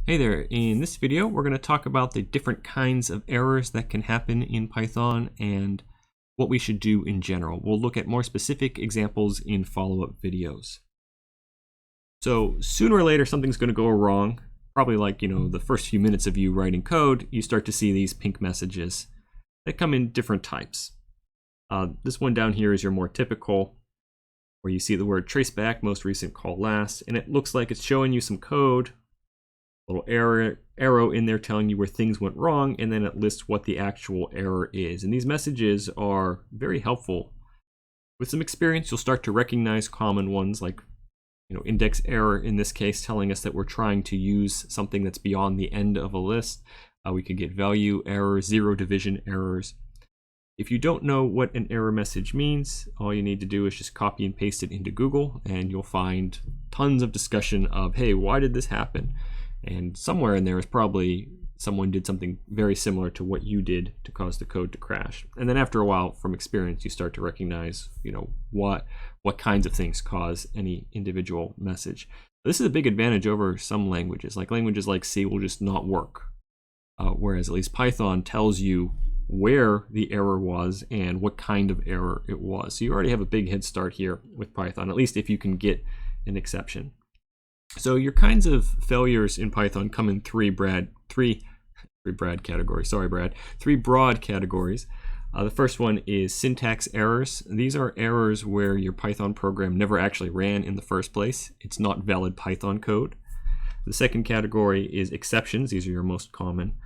Hey there, in this video we're going to talk about the different kinds of errors that can happen in Python and what we should do in general. We'll look at more specific examples in follow-up videos. So sooner or later something's going to go wrong, probably like the first few minutes of you writing code, you start to see these pink messages that come in different types. This one down here is your more typical, where you see the word traceback, most recent call last, and it looks like it's showing you some code, little arrow in there telling you where things went wrong, and then it lists what the actual error is. And these messages are very helpful. With some experience, you'll start to recognize common ones like index error in this case, telling us that we're trying to use something that's beyond the end of a list. We could get value errors, zero division errors. If you don't know what an error message means, all you need to do is just copy and paste it into Google, and you'll find tons of discussion of, hey, why did this happen? And somewhere in there is probably someone did something very similar to what you did to cause the code to crash. And then after a while, from experience, you start to recognize, what kinds of things cause any individual message. This is a big advantage over some languages. Like languages like C will just not work. Whereas at least Python tells you where the error was and what kind of error it was. So you already have a big head start here with Python, at least if you can get an exception. So your kinds of failures in Python come in three broad categories. The first one is syntax errors. These are errors where your Python program never actually ran in the first place. It's not valid Python code. The second category is exceptions. These are your most common,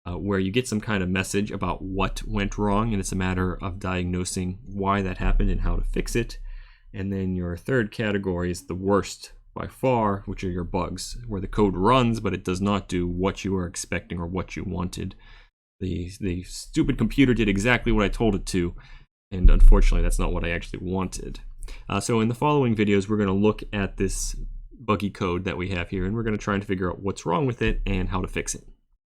where you get some kind of message about what went wrong, and it's a matter of diagnosing why that happened and how to fix it. And then your third category is the worst by far, which are your bugs, where the code runs but it does not do what you were expecting or what you wanted. The stupid computer did exactly what I told it to, and unfortunately that's not what I actually wanted. So in the following videos we're going to look at this buggy code that we have here, and we're going to try and figure out what's wrong with it and how to fix it.